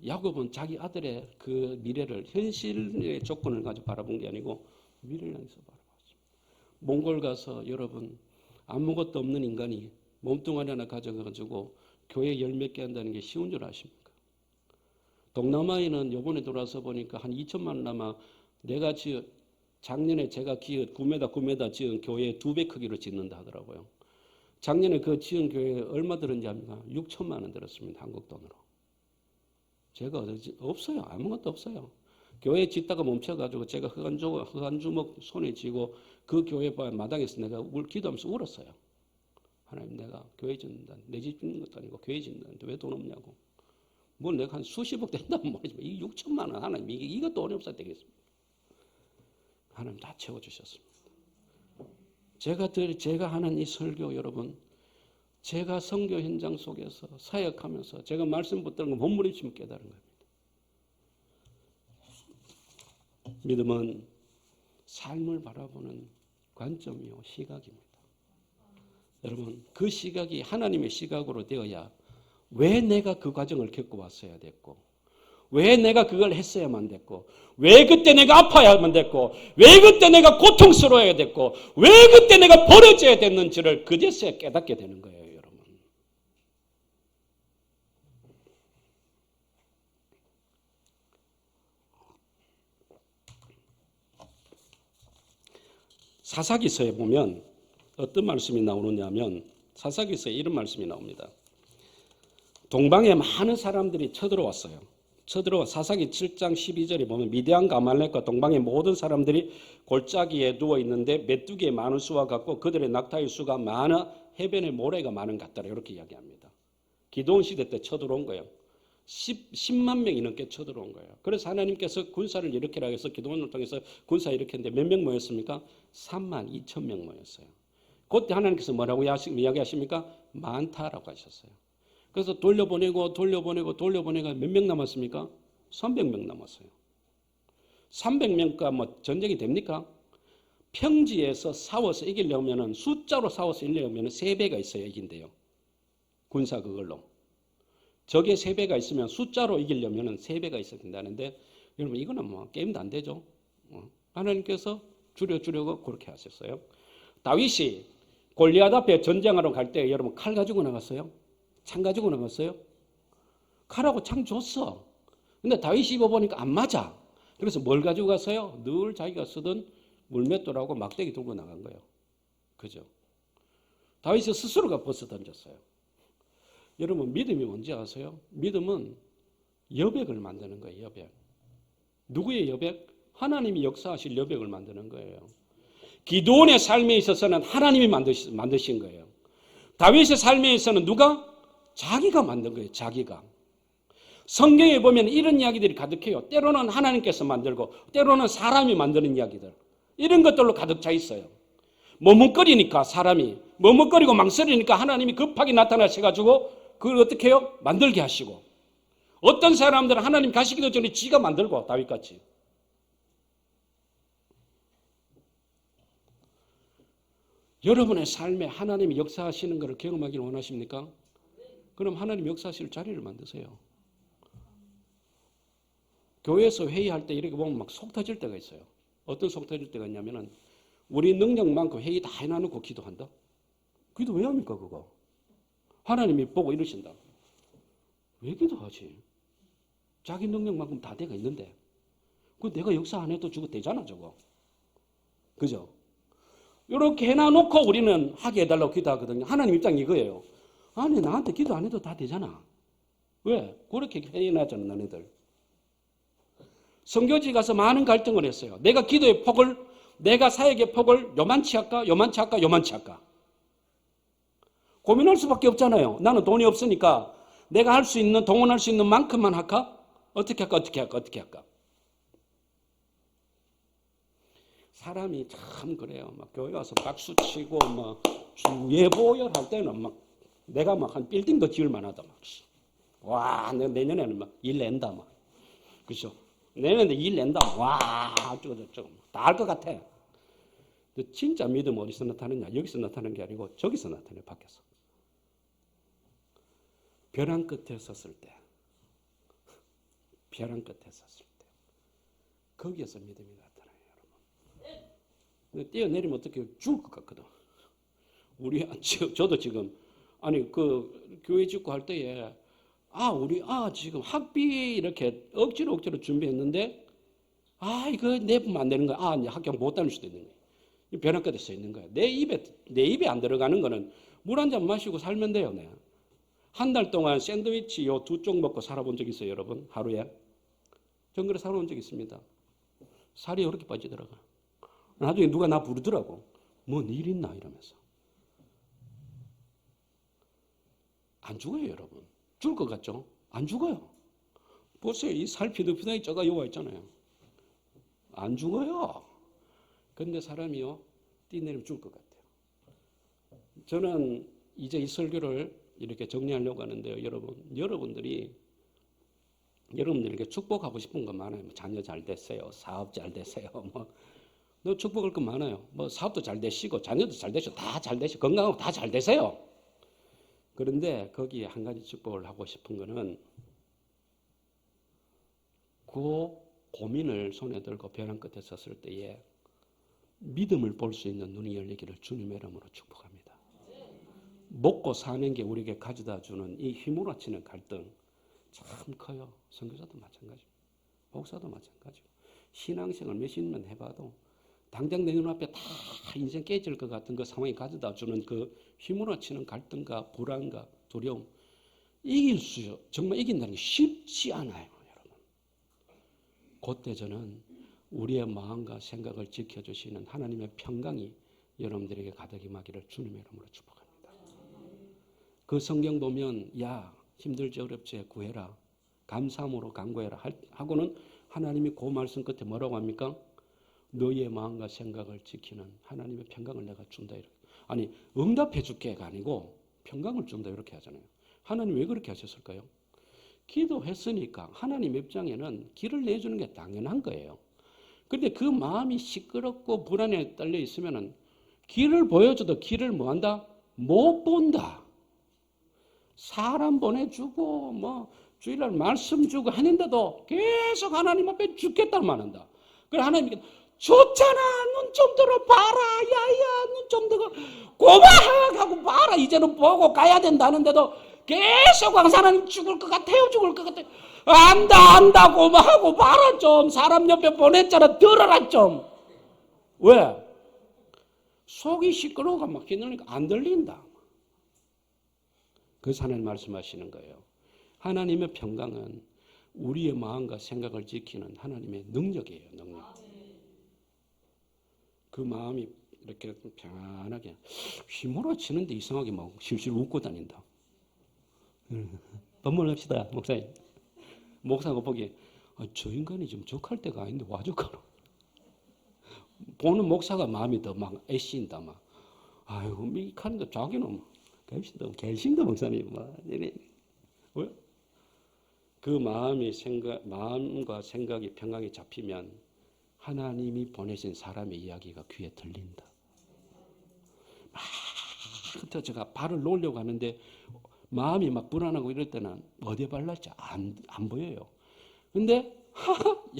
S1: 야곱은 자기 아들의 그 미래를 현실의 조건을 가지고 바라본 게 아니고 미래를 향해서 바라봤습니다. 몽골 가서 여러분 아무것도 없는 인간이 몸뚱아리 하나 가져가지고 교회 열 몇 개 한다는 게 쉬운 줄 아십니까? 동남아에는 요번에 들어와서 보니까 한 2천만 원 남아 내가 작년에 제가 9m 지은 교회 2배 크기로 짓는다 하더라고요. 작년에 그 지은 교회에 얼마 들었는지 압니까? 6천만 원 들었습니다. 한국 돈으로. 제가 없어요. 아무것도 없어요. 교회 짓다가 멈춰가지고 제가 흑한 주먹 손에 쥐고 그 교회 마당에서 내가 기도하면서 울었어요. 하나님, 내가 교회 짓는다. 내 집 짓는 것도 아니고 교회 짓는다는데 왜 돈 없냐고. 뭘 내가 한 수십억 된다면 모르지만 이 6천만 원 하나님 이거 돈이 없어야 되겠습니까? 하나님 다 채워주셨습니다. 제가 하는 이 설교 여러분, 제가 선교 현장 속에서 사역하면서 제가 말씀 붙드는 거 몸부림치면 깨달은 겁니다. 믿음은 삶을 바라보는 관점이요 시각입니다. 여러분, 그 시각이 하나님의 시각으로 되어야 왜 내가 그 과정을 겪고 왔어야 됐고, 왜 내가 그걸 했어야만 됐고, 왜 그때 내가 아파야만 됐고, 왜 그때 내가 고통스러워야 됐고, 왜 그때 내가 버려져야 됐는지를 그제서야 깨닫게 되는 거예요, 여러분. 사사기서에 보면 어떤 말씀이 나오느냐 하면 사사기서에 이런 말씀이 나옵니다. 동방에 많은 사람들이 쳐들어왔어요. 사사기 7장 12절에 보면 미디안과 아말렉과 동방의 모든 사람들이 골짜기에 누워 있는데 메뚜기의 많은 수와 같고 그들의 낙타의 수가 많아 해변의 모래가 많은 것 같더라. 이렇게 이야기합니다. 기드온 시대 때 쳐들어온 거예요. 10만 명이 넘게 쳐들어온 거예요. 그래서 하나님께서 군사를 일으키라고 해서 기드온을 통해서 군사 일으켰는데 몇 명 모였습니까? 3만 2천 명 모였어요. 그때 하나님께서 뭐라고 이야기하십니까? 많다라고 하셨어요. 그래서 돌려보내고 몇 명 남았습니까? 300명 남았어요. 300명과 뭐 전쟁이 됩니까? 평지에서 싸워서 이기려면 숫자로 싸워서 이기려면 3배가 있어야 이긴대요. 군사 그걸로. 적의 3배가 있으면 숫자로 이기려면 3배가 있어야 된다는데 여러분 이거는 뭐 게임도 안 되죠. 하나님께서 줄여주려고 그렇게 하셨어요. 다윗이 골리앗 앞에 전쟁하러 갈 때 여러분 칼 가지고 나갔어요? 창 가지고 나갔어요? 칼하고 창 줬어. 근데 다윗이 입어보니까 안 맞아. 그래서 뭘 가지고 갔어요? 늘 자기가 쓰던 물맷돌하고 막대기 들고 나간 거예요. 그죠? 다윗이 스스로가 벗어 던졌어요. 여러분 믿음이 뭔지 아세요? 믿음은 여백을 만드는 거예요. 여백. 누구의 여백? 하나님이 역사하실 여백을 만드는 거예요. 기드온의 삶에 있어서는 하나님이 만드신 거예요. 다윗의 삶에 있어서는 누가? 자기가 만든 거예요. 자기가. 성경에 보면 이런 이야기들이 가득해요. 때로는 하나님께서 만들고 때로는 사람이 만드는 이야기들. 이런 것들로 가득 차 있어요. 머뭇거리니까 사람이 머뭇거리고 망설이니까 하나님이 급하게 나타나셔가지고 그걸 어떻게 해요? 만들게 하시고 어떤 사람들은 하나님 가시기도 전에 지가 만들고 다윗같이. 여러분의 삶에 하나님이 역사하시는 것을 경험하기를 원하십니까? 그럼 하나님 역사하실 자리를 만드세요. 교회에서 회의할 때 이렇게 보면 막 속 터질 때가 있어요. 어떤 속 터질 때가 있냐면은 우리 능력만큼 회의 다 해놔놓고 기도한다? 기도 왜 합니까 그거? 하나님이 보고 이러신다. 왜 기도하지? 자기 능력만큼 다 돼가 있는데 그 내가 역사 안 해도 저거 되잖아 저거. 그죠? 이렇게 해놔놓고 우리는 하게 해달라고 기도하거든요. 하나님 입장이 이거예요. 아니 나한테 기도 안 해도 다 되잖아. 왜? 그렇게 해놨잖아 너네들. 선교지 가서 많은 갈등을 했어요. 내가 기도의 폭을, 내가 사역의 폭을 요만치 할까? 고민할 수밖에 없잖아요. 나는 돈이 없으니까 내가 할 수 있는, 동원할 수 있는 만큼만 할까? 어떻게 할까? 사람이 참 그래요. 막 교회 가서 박수 치고 막 예보열 할 때는 막 내가 막 한 빌딩도 지을 만하다 막. 와, 내년에는 막 일 낸다 막. 그죠? 내년에 일 낸다. 와, 어쩌고 다 할 것 같아. 근데 진짜 믿음 어디서 나타나냐? 여기서 나타나는 게 아니고 저기서 나타나요. 밖에서. 벼랑 끝에 섰을 때. 거기에서 믿음이 나타나요, 여러분. 근데 뛰어내리면 어떻게 죽을 것 같거든. 저도 지금 아니 그 교회 짓고 할 때에 우리 지금 학비 이렇게 억지로 준비했는데 이거 내보면 안 되는 거야. 이제 학교 못 다닐 수도 있는 거야. 벼랑 끝에 서 있는 거야. 내 입에 안 들어가는 거는 물 한 잔 마시고 살면 돼요. 네. 한 달 동안 샌드위치 요 2쪽 먹고 살아본 적 있어요, 여러분? 하루에? 전 그래 살아본 적 있습니다. 살이 이렇게 빠지더라고요. 나중에 누가 나 부르더라고. 뭔 일 있나 이러면서. 안 죽어요, 여러분. 죽을 것 같죠? 안 죽어요. 보세요. 이 살 피득피득이 쪄가 요가 있잖아요. 안 죽어요. 근데 사람이요, 뛰내리면 죽을 것 같아요. 저는 이제 이 설교를 이렇게 정리하려고 하는데요, 여러분들이 여러분들에게 축복하고 싶은 거 많아요. 자녀 잘 되세요. 사업 잘 되세요. 너 축복할 거 많아요. 사업도 잘 되시고, 자녀도 잘 되시고, 다 잘 되시고, 건강하고 다 잘 되세요. 그런데 거기에 한 가지 축복을 하고 싶은 거는 그 고민을 손에 들고 벼랑 끝에 섰을 때에 믿음을 볼 수 있는 눈이 열리기를 주님의 이름으로 축복합니다. 먹고 사는 게 우리에게 가져다 주는 이 휘몰아치는 갈등 참 커요. 선교사도 마찬가지고 목사도 마찬가지고 신앙생활 몇십 년 해봐도 당장 내 눈앞에 다 인생 깨질 것 같은 그 상황이 가져다 주는 그 휘몰아치는 갈등과 불안과 두려움 정말 이긴다는 게 쉽지 않아요. 여러분. 그때 저는 우리의 마음과 생각을 지켜주시는 하나님의 평강이 여러분들에게 가득 임하기를 주님의 이름으로 축복합니다. 그 성경 보면 힘들지 어렵지 구해라. 감사함으로 간구해라 하고는 하나님이 그 말씀 끝에 뭐라고 합니까? 너희의 마음과 생각을 지키는 하나님의 평강을 내가 준다. 이렇게. 응답해 줄게가 아니고 평강을 준다 이렇게 하잖아요. 하나님 왜 그렇게 하셨을까요? 기도했으니까 하나님 입장에는 길을 내주는 게 당연한 거예요. 그런데 그 마음이 시끄럽고 불안에 떨려 있으면은 길을 보여줘도 길을 뭐한다? 못 본다. 사람 보내주고 주일날 말씀 주고 하는데도 계속 하나님 앞에 죽겠다는 말 한다. 그래 하나님께 좋잖아. 눈 좀 들어봐라. 야야 눈 좀 들어. 고마하고 봐라. 이제는 보고 가야 된다는데도 계속 하나님 죽을 것 같아요. 죽을 것 같아요. 안다 고마하고 봐라 좀. 사람 옆에 보냈잖아. 들어라 좀. 왜? 속이 시끄러워가 막 휘날리니까 안 들린다. 그래서 하나님 말씀하시는 거예요. 하나님의 평강은 우리의 마음과 생각을 지키는 하나님의 능력이에요. 능력. 그 마음이 이렇게 편안하게 휘몰아치는데 이상하게 막 실실 웃고 다닌다. 번물합시다 목사님. 목사가 보기에 저 인간이 좀 족할 때가 아닌데 와 족하노. 보는 목사가 마음이 더 막 애쓰인다. 막 아이고 미카는데 자기는 결심도 목사님 왜? 그 마음과 생각이 평강이 잡히면 하나님이 보내신 사람의 이야기가 귀에 들린다. 막 제가 발을 놓으려고 하는데 마음이 막 불안하고 이럴 때는 어디에 발랐지 안 보여요. 근데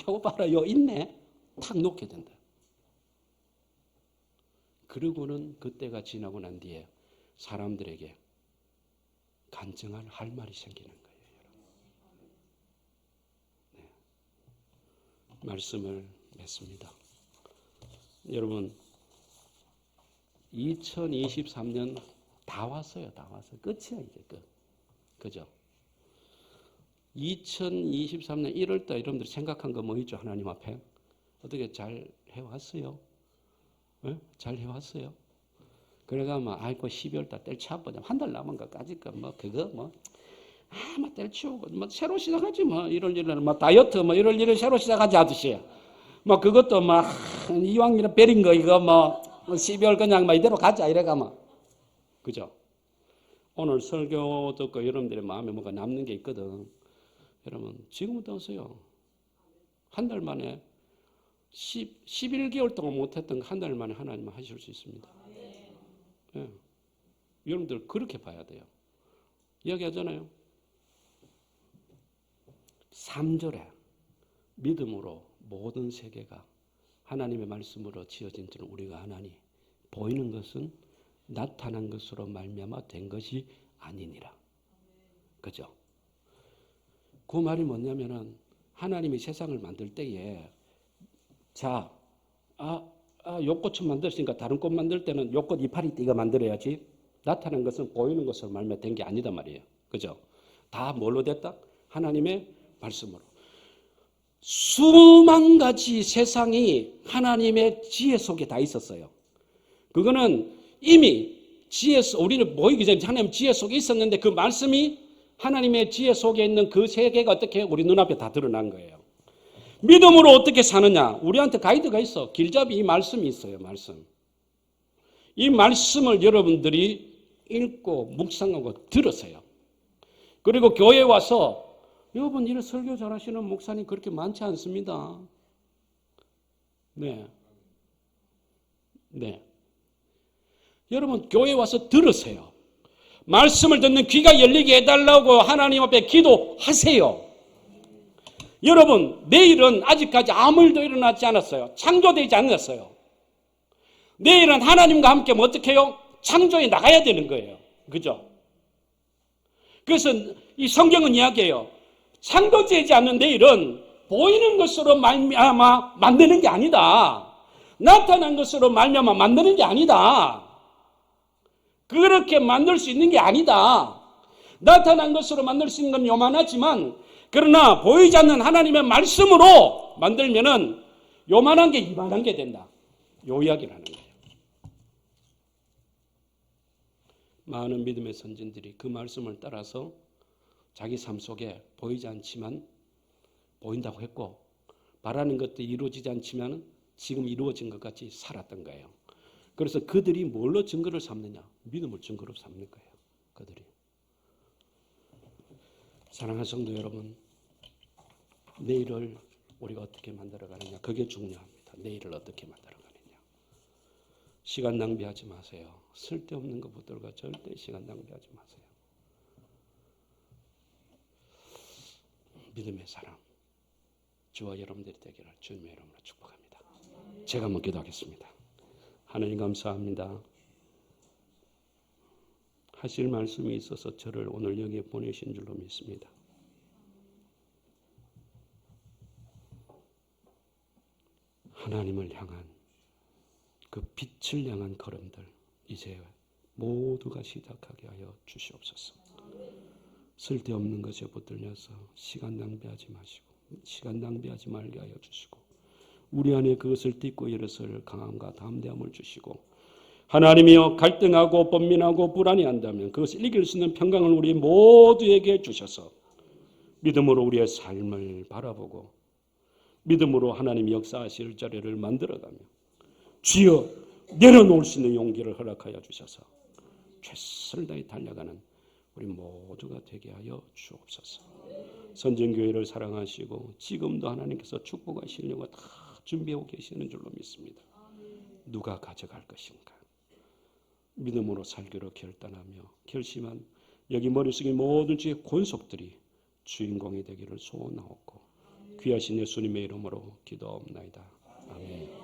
S1: 요 봐라 요 있네. 탁 놓게 된다. 그러고는 그때가 지나고 난 뒤에 사람들에게 간증할 할 말이 생기는 거예요. 네. 말씀을 맺습니다. 여러분 2023년 다 왔어요. 다 왔어요. 끝이야 이제 끝. 그죠? 2023년 1월달 여러분들 생각한 거 뭐 있죠? 하나님 앞에 어떻게 잘 해왔어요? 네? 잘 해왔어요? 그래가 아이고 12월달 때려치워보자. 한 달 남은 거까지 그거 때려치우고 새로 시작하지 1월 1일 다이어트 1월 1일 새로 시작하지 하듯이 그것도 이왕이면 베린 거 이거 12월 그냥 이대로 가자 이래가 그죠? 오늘 설교 듣고 여러분들의 마음에 뭐가 남는 게 있거든. 여러분 지금부터 하세요. 한 달 만에 11개월 동안 못했던 거 한 달 만에 하나님은 하실 수 있습니다. 예. 여러분들 그렇게 봐야 돼요. 이야기하잖아요. 3절에 믿음으로 모든 세계가 하나님의 말씀으로 지어진 줄 우리가 아나니 보이는 것은 나타난 것으로 말미암아 된 것이 아니니라. 그죠? 그 말이 뭐냐면은 하나님이 세상을 만들 때에 자, 요 꽃을 만들었으니까 다른 꽃 만들 때는 요 꽃 이파리 띠가 만들어야지. 나타난 것은 보이는 것으로 말미암아 된 게 아니다 말이에요. 그죠? 다 뭘로 됐다? 하나님의 말씀으로. 수만 가지 세상이 하나님의 지혜 속에 다 있었어요. 그거는 이미 우리는 보이기 전에 하나님 지혜 속에 있었는데 그 말씀이 하나님의 지혜 속에 있는 그 세계가 어떻게 우리 눈앞에 다 드러난 거예요. 믿음으로 어떻게 사느냐? 우리한테 가이드가 있어. 길잡이 이 말씀이 있어요. 말씀. 이 말씀을 여러분들이 읽고 묵상하고 들으세요. 그리고 교회에 와서 여러분 이런 설교 잘하시는 목사님 그렇게 많지 않습니다. 네. 여러분 교회에 와서 들으세요. 말씀을 듣는 귀가 열리게 해달라고 하나님 앞에 기도하세요. 여러분 내일은 아직까지 아무 일도 일어나지 않았어요. 창조되지 않았어요. 내일은 하나님과 함께 어떻게 해요? 창조에 나가야 되는 거예요. 그죠? 그래서 이 성경은 이야기해요. 창조되지 않는 내일은 보이는 것으로 말미암아 만드는 게 아니다. 나타난 것으로 말미암아 만드는 게 아니다. 그렇게 만들 수 있는 게 아니다. 나타난 것으로 만들 수 있는 건 요만하지만 그러나 보이지 않는 하나님의 말씀으로 만들면은 요만한 게 이만한 게 된다. 요 이야기를 하는 거예요. 많은 믿음의 선진들이 그 말씀을 따라서 자기 삶 속에 보이지 않지만 보인다고 했고 바라는 것들이 이루어지지 않지만 지금 이루어진 것 같이 살았던 거예요. 그래서 그들이 뭘로 증거를 삼느냐? 믿음을 증거로 삼는 거예요. 그들이. 사랑하는 성도 여러분, 내일을 우리가 어떻게 만들어가느냐? 그게 중요합니다. 내일을 어떻게 만들어가느냐? 시간 낭비하지 마세요. 쓸데없는 것들과 절대 시간 낭비하지 마세요. 믿음의 사랑, 주와 여러분들이 되기를 주님의 이름으로 축복합니다. 제가 한번 기도하겠습니다. 하나님 감사합니다. 하실 말씀이 있어서 저를 오늘 여기에 보내신 줄로 믿습니다. 하나님을 향한 그 빛을 향한 걸음들 이제 모두가 시작하게 하여 주시옵소서. 쓸데없는 것에 붙들려서 시간 낭비하지 마시고 시간 낭비하지 말게 하여 주시고 우리 안에 그것을 딛고 일어설 강함과 담대함을 주시고 하나님이여 갈등하고 번민하고 불안해한다면 그것을 이길 수 있는 평강을 우리 모두에게 주셔서 믿음으로 우리의 삶을 바라보고 믿음으로 하나님 역사하실 자리를 만들어가며 주여 내려놓을 수 있는 용기를 허락하여 주셔서 최선을 다해 달려가는 우리 모두가 되게 하여 주옵소서. 선진교회를 사랑하시고 지금도 하나님께서 축복하시려고 다 준비하고 계시는 줄로 믿습니다. 누가 가져갈 것인가? 믿음으로 살기로 결단하며 결심한 여기 머릿속에 모든 주의 권속들이 주인공이 되기를 소원하옵고 귀하신 예수님의 이름으로 기도하옵나이다. 아멘.